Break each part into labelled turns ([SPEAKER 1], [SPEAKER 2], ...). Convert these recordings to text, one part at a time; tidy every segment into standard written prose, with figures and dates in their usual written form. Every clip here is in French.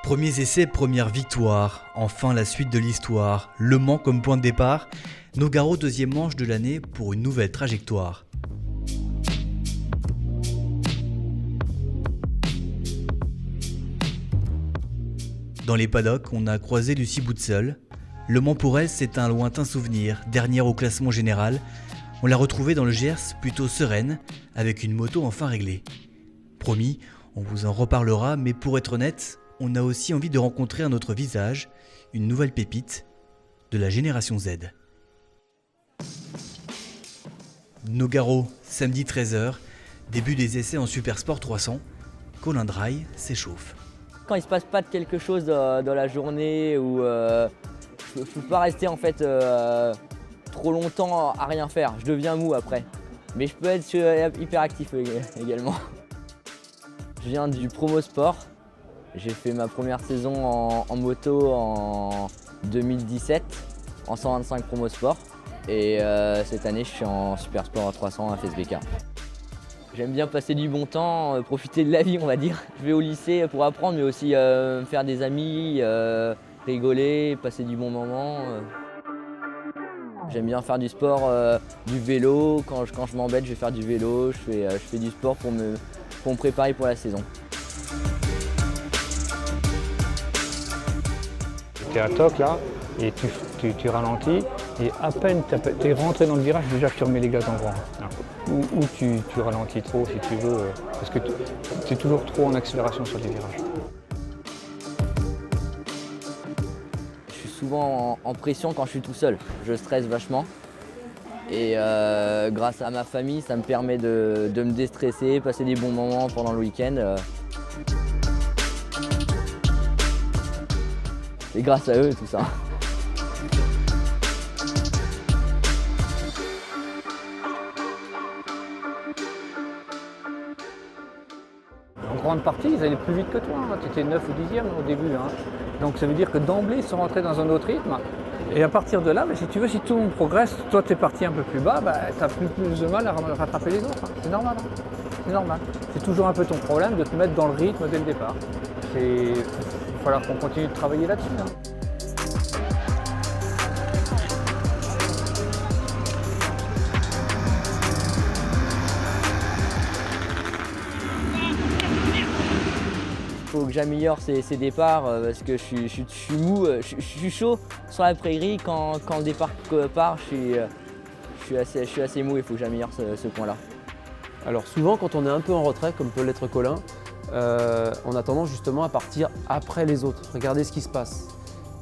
[SPEAKER 1] Premiers essais, première victoire, enfin la suite de l'histoire, Le Mans comme point de départ, Nogaro deuxième manche de l'année pour une nouvelle trajectoire. Dans les paddocks, on a croisé Lucie Boutseul. Le Mans pour elle, c'est un lointain souvenir, dernière au classement général. On l'a retrouvée dans le Gers, plutôt sereine, avec une moto enfin réglée. Promis, on vous en reparlera, mais pour être honnête, on a aussi envie de rencontrer un autre visage, une nouvelle pépite de la génération Z. Nogaro, samedi 13h, début des essais en Supersport 300. Colin Draille s'échauffe.
[SPEAKER 2] Quand il ne se passe pas de quelque chose dans la journée ou je ne peux pas rester en fait trop longtemps à rien faire, je deviens mou après. Mais je peux être hyper actif également. Je viens du promo sport. J'ai fait ma première saison en moto en 2017 en 125 promo sport et cette année je suis en super sport 300 à FSBK. J'aime bien passer du bon temps, profiter de la vie on va dire. Je vais au lycée pour apprendre mais aussi faire des amis, rigoler, passer du bon moment. J'aime bien faire du sport, du vélo. Quand je m'embête je vais faire du vélo, je fais du sport pour me préparer pour la saison.
[SPEAKER 3] Tu es à toc là, et tu ralentis, et à peine tu es rentré dans le virage, déjà tu remets les gaz en grand. Ou tu ralentis trop si tu veux, parce que tu es toujours trop en accélération sur les virages.
[SPEAKER 2] Je suis souvent en pression quand je suis tout seul, je stresse vachement. Et grâce à ma famille, ça me permet de me déstresser, passer des bons moments pendant le week-end. C'est grâce à eux tout ça.
[SPEAKER 3] En grande partie, ils allaient plus vite que toi, hein. Tu étais 9 ou 10e au début. Hein. Donc ça veut dire que d'emblée, ils sont rentrés dans un autre rythme. Et à partir de là, si tu veux, si tout le monde progresse, toi tu es parti un peu plus bas, tu as plus de mal à rattraper les autres. Hein. C'est normal. Hein. C'est normal. C'est toujours un peu ton problème de te mettre dans le rythme dès le départ. Il va falloir qu'on continue de travailler là-dessus. Hein.
[SPEAKER 2] Il faut que j'améliore ces départs parce que je suis mou, je suis chaud sur la prairie quand le départ part, je suis assez mou, il faut que j'améliore ce point-là.
[SPEAKER 4] Alors souvent quand on est un peu en retrait, comme peut l'être Colin, on a tendance justement à partir après les autres, regarder ce qui se passe.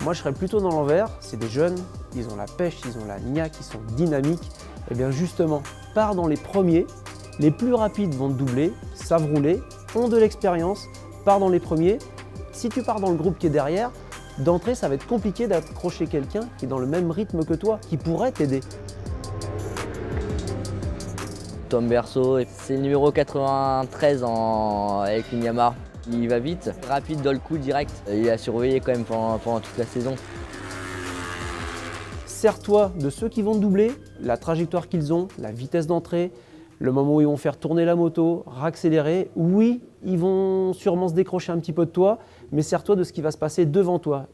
[SPEAKER 4] Moi je serais plutôt dans l'envers, c'est des jeunes, ils ont la pêche, ils ont la niaque, ils sont dynamiques. Et bien justement, pars dans les premiers, les plus rapides vont te doubler, savent rouler, ont de l'expérience, pars dans les premiers. Si tu pars dans le groupe qui est derrière, d'entrée ça va être compliqué d'accrocher quelqu'un qui est dans le même rythme que toi, qui pourrait t'aider.
[SPEAKER 2] Tom Berceau, c'est le numéro 93 avec une Yamaha. Il va vite, rapide dans le coup direct. Il a surveillé quand même pendant toute la saison.
[SPEAKER 4] Sers-toi de ceux qui vont te doubler, la trajectoire qu'ils ont, la vitesse d'entrée, le moment où ils vont faire tourner la moto, raccélérer. Oui, ils vont sûrement se décrocher un petit peu de toi, mais sers-toi de ce qui va se passer devant toi.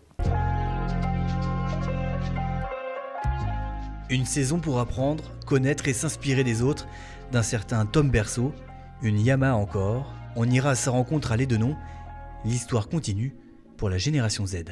[SPEAKER 1] Une saison pour apprendre, connaître et s'inspirer des autres, d'un certain Tom Berceau, une Yamaha encore. On ira à sa rencontre à l'Édenon. L'histoire continue pour la génération Z.